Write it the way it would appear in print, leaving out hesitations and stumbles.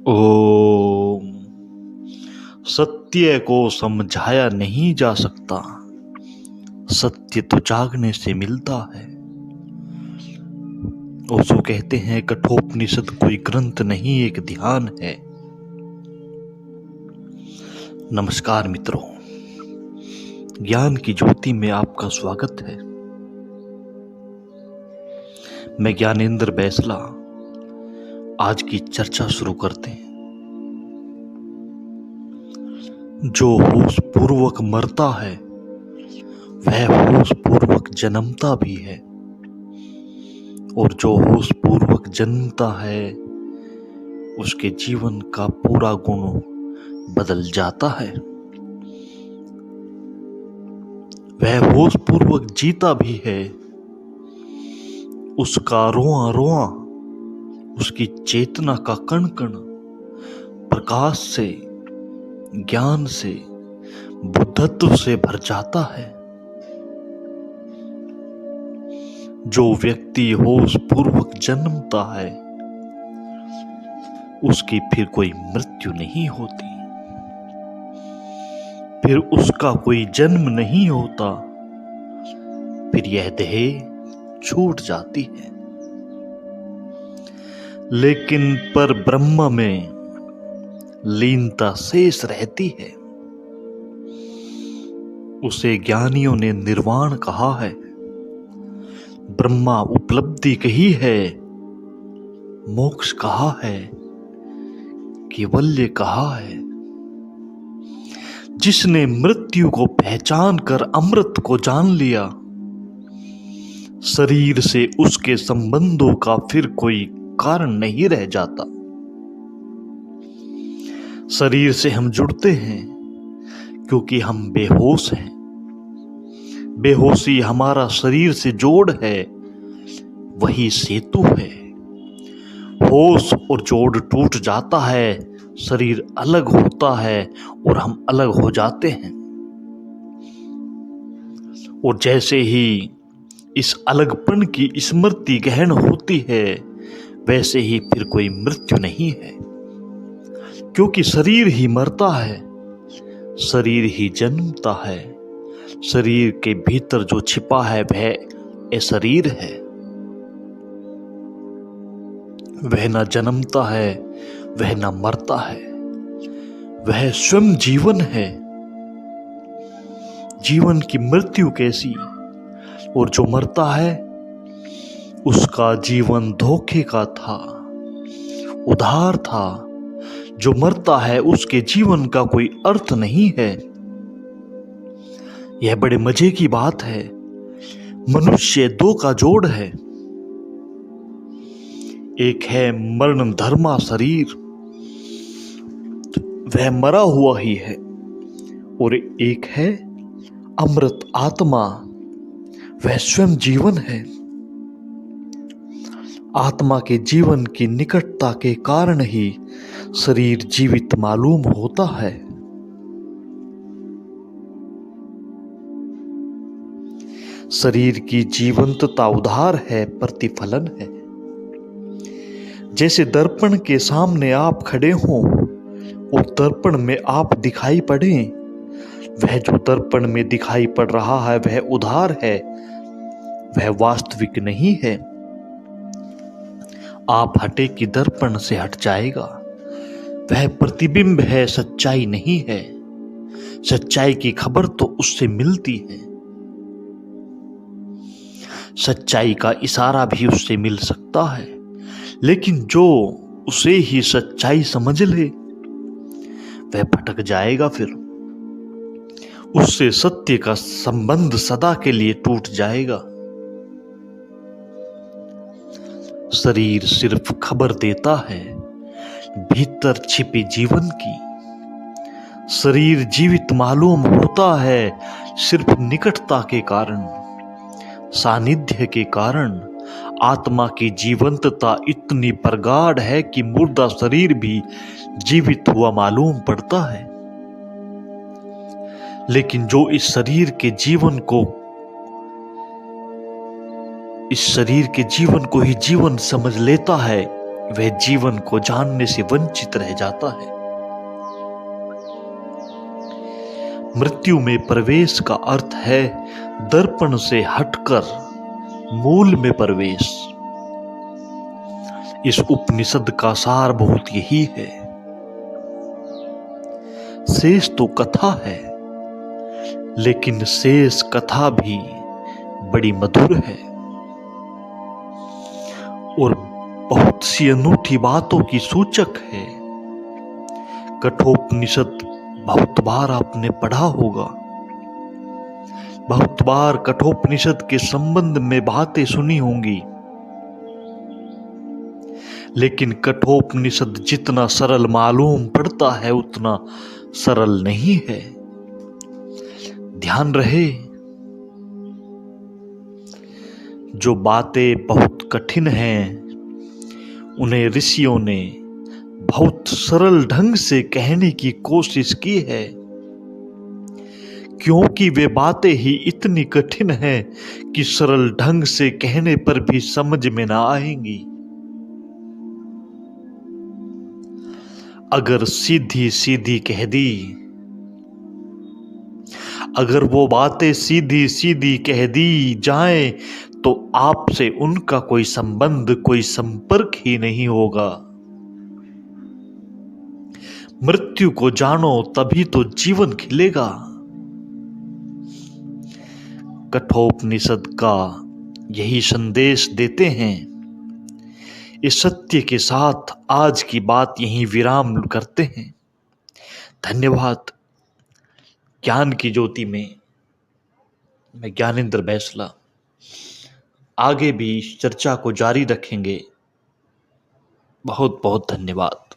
ओम। सत्य को समझाया नहीं जा सकता, सत्य तो जागने से मिलता है। ओशो कहते हैं कठोपनिषद कोई ग्रंथ नहीं, एक ध्यान है। नमस्कार मित्रों, ज्ञान की ज्योति में आपका स्वागत है। मैं ज्ञानेंद्र बैसला आज की चर्चा शुरू करते हैं। जो होश पूर्वक मरता है वह होश पूर्वक जन्मता भी है, और जो होश पूर्वक जन्मता है उसके जीवन का पूरा गुण बदल जाता है। वह होश पूर्वक जीता भी है, उसका रोआ रोआ, उसकी चेतना का कण कण प्रकाश से, ज्ञान से, बुद्धत्व से भर जाता है। जो व्यक्ति होश पूर्वक जन्मता है उसकी फिर कोई मृत्यु नहीं होती, फिर उसका कोई जन्म नहीं होता, फिर यह देह छूट जाती है। लेकिन पर ब्रह्म में लीनता शेष रहती है। उसे ज्ञानियों ने निर्वाण कहा है, ब्रह्मा उपलब्धि कही है, मोक्ष कहा है, कैवल्य कहा है। जिसने मृत्यु को पहचान कर अमृत को जान लिया, शरीर से उसके संबंधों का फिर कोई कारण नहीं रह जाता। शरीर से हम जुड़ते हैं क्योंकि हम बेहोश हैं। बेहोशी हमारा शरीर से जोड़ है, वही सेतु है। होश और जोड़ टूट जाता है, शरीर अलग होता है और हम अलग हो जाते हैं। और जैसे ही इस अलगपन की स्मृति गहन होती है, वैसे ही फिर कोई मृत्यु नहीं है, क्योंकि शरीर ही मरता है, शरीर ही जन्मता है। शरीर के भीतर जो छिपा है वह शरीर है। वह न जन्मता है, वह न मरता है, वह स्वयं जीवन है। जीवन की मृत्यु कैसी? और जो मरता है उसका जीवन धोखे का था, उधार था। जो मरता है उसके जीवन का कोई अर्थ नहीं है। यह बड़े मजे की बात है। मनुष्य दो का जोड़ है, एक है मरण धर्मा शरीर, वह मरा हुआ ही है, और एक है अमृत आत्मा, वह स्वयं जीवन है। आत्मा के जीवन की निकटता के कारण ही शरीर जीवित मालूम होता है। शरीर की जीवंतता उधार है, प्रतिफलन है। जैसे दर्पण के सामने आप खड़े हों और दर्पण में आप दिखाई पड़े, वह जो दर्पण में दिखाई पड़ रहा है वह उधार है, वह वास्तविक नहीं है। आप हटे कि दर्पण से हट जाएगा। वह प्रतिबिंब है, सच्चाई नहीं है। सच्चाई की खबर तो उससे मिलती है। सच्चाई का इशारा भी उससे मिल सकता है, लेकिन जो उसे ही सच्चाई समझ ले वह भटक जाएगा। फिर उससे सत्य का संबंध सदा के लिए टूट जाएगा। शरीर सिर्फ खबर देता है भीतर छिपी जीवन की। शरीर जीवित मालूम होता है सिर्फ निकटता के कारण, सानिध्य के कारण। आत्मा की जीवंतता इतनी प्रगाढ़ है कि मुर्दा शरीर भी जीवित हुआ मालूम पड़ता है। लेकिन जो इस शरीर के जीवन को ही जीवन समझ लेता है, वह जीवन को जानने से वंचित रह जाता है। मृत्यु में प्रवेश का अर्थ है दर्पण से हटकर मूल में प्रवेश। इस उपनिषद का सारभूत यही है। शेष तो कथा है, लेकिन शेष कथा भी बड़ी मधुर है और बहुत सी अनूठी बातों की सूचक है। कठोपनिषद बहुत बार आपने पढ़ा होगा, बहुत बार कठोपनिषद के संबंध में बातें सुनी होंगी, लेकिन कठोपनिषद जितना सरल मालूम पड़ता है उतना सरल नहीं है। ध्यान रहे, जो बातें बहुत कठिन हैं उन्हें ऋषियों ने बहुत सरल ढंग से कहने की कोशिश की है, क्योंकि वे बातें ही इतनी कठिन हैं कि सरल ढंग से कहने पर भी समझ में ना आएंगी। अगर सीधी सीधी कह दी, अगर वो बातें सीधी सीधी कह दी जाएं तो आपसे उनका कोई संबंध, कोई संपर्क ही नहीं होगा। मृत्यु को जानो तभी तो जीवन खिलेगा। कठोपनिषद का यही संदेश देते हैं। इस सत्य के साथ आज की बात यहीं विराम करते हैं। धन्यवाद। ज्ञान की ज्योति में मैं ज्ञानेंद्र बैसला आगे भी इस चर्चा को जारी रखेंगे। बहुत बहुत धन्यवाद।